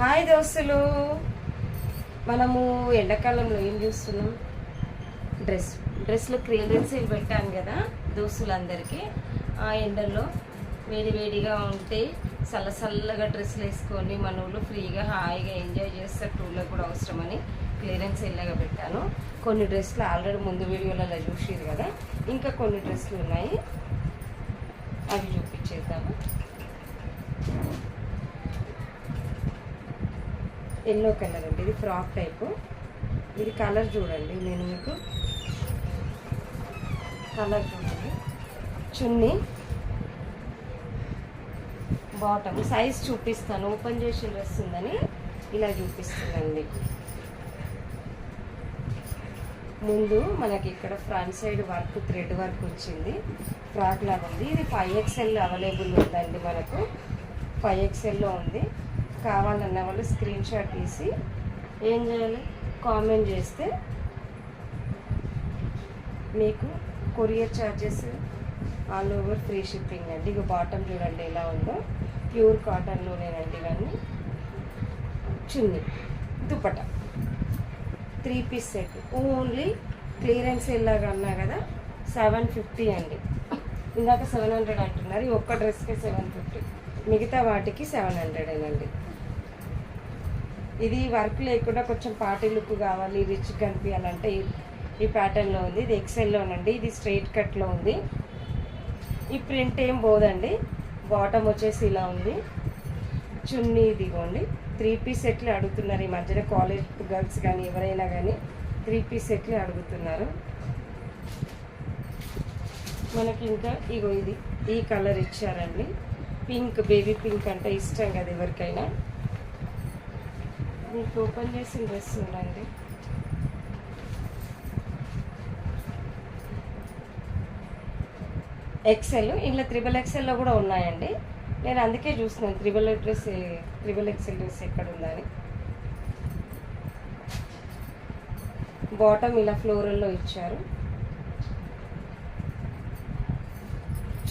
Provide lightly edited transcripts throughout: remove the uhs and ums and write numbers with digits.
Hi దోస్తులు, మనము ఎండాకాలంలో ఏం చూస్తున్నాం? డ్రెస్లో క్లియరెన్స్ పెట్టాను కదా దోస్తులందరికీ. ఆ ఎండల్లో వేడిగా ఉంటే చల్లగా డ్రెస్సులు వేసుకొని మన ఊళ్ళో ఫ్రీగా హాయిగా ఎంజాయ్ చేస్తారు. టూర్లో కూడా అవసరమని క్లియరెన్స్ ఎలాగా పెట్టాను. కొన్ని డ్రెస్సులు ఆల్రెడీ ముందు వీడియోలలో చూసారు కదా, ఇంకా కొన్ని డ్రెస్సులు ఉన్నాయి, అవి చూపించేద్దాము. ఎల్లో కలర్ అండి, ఇది ఫ్రాక్ టైపు. ఇది కలర్ చూడండి, నేను మీకు కలర్ చూడండి. చున్నీ, బాటమ్ సైజ్ చూపిస్తాను. ఓపెన్ చేసి డ్రెస్ ఉందని ఇలా చూపిస్తుందండి. ముందు మనకి ఇక్కడ front side work, thread work వచ్చింది, ఫ్రాక్ లాగా ఉంది. ఇది 5XL అవైలబుల్ ఉందండి, మనకు 5XLలో ఉంది. కావాలన్న వాళ్ళు స్క్రీన్ షాట్ తీసి ఏం చేయాలి, కామెంట్ చేస్తే మీకు courier charges all over free shipping అండి. ఇక బాటమ్ చూడండి ఎలా ఉందో, ప్యూర్ కాటన్లోనేనండి ఇవన్నీ. Chunni, dupatta, 3 piece set. Only clearance ఎలాగా అన్నా కదా 750 అండి. ఇందాక 700 అంటున్నారు, ఈ ఒక్క డ్రెస్కి 750, మిగతా వాటికి 700 అండి. ఇది వర్క్ లేకుండా కొంచెం పార్టీ లుక్ కావాలి, రిచ్ కనిపించాలంటే ఈ ప్యాటర్న్లో ఉంది. ఇది ఎక్సెల్లోనండి, ఇది స్ట్రైట్ కట్లో ఉంది. ఈ ప్రింట్ ఏం పోదండి. బాటమ్ వచ్చేసి ఇలా ఉంది. చున్నీ ఇదిగోండి. 3 పీస్ సెట్లు అడుగుతున్నారు ఈ మధ్యన, కాలేజ్ గర్ల్స్ కానీ ఎవరైనా కానీ 3 పీస్ సెట్లు అడుగుతున్నారు. మనకి ఇంకా ఇగో ఇది ఈ కలర్ ఇచ్చారండి, పింక్, బేబీ పింక్ అంటే ఇష్టం కదా ఎవరికైనా. మీకు ఓపెన్ చేసిన డ్రెస్ ఉందండి. ఎక్సెల్, ఇలా XXXలో కూడా ఉన్నాయండి. నేను అందుకే చూస్తున్నాను XXXL డ్రెస్ ఎక్కడ ఉందని. బాటమ్ ఇలా ఫ్లోరల్లో ఇచ్చారు.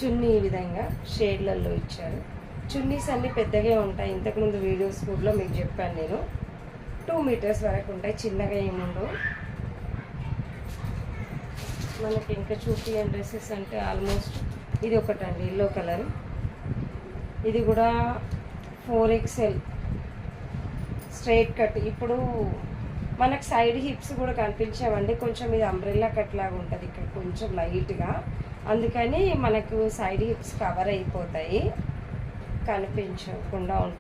చున్నీ ఈ విధంగా షేడ్లలో ఇచ్చారు. చున్నీస్ అన్నీ పెద్దగా ఉంటాయి, ఇంతకుముందు వీడియోస్ కూడా మీకు చెప్పాను నేను. 2 మీటర్స్ వరకు ఉంటాయి, చిన్నగా ఏముండవు. మనకి ఇంకా చూపియన్ డ్రెస్సెస్ అంటే ఆల్మోస్ట్ ఇది ఒకటండి, ఎల్లో కలర్. ఇది కూడా 4XL స్ట్రైట్ కట్. ఇప్పుడు మనకు సైడ్ హిప్స్ కూడా కనిపించామండి, కొంచెం ఇది అంబ్రెల్లా కట్ లాగా ఉంటుంది ఇక్కడ కొంచెం లైట్గా, అందుకని మనకు సైడ్ హిప్స్ కవర్ అయిపోతాయి, కనిపించకుండా ఉంటాయి.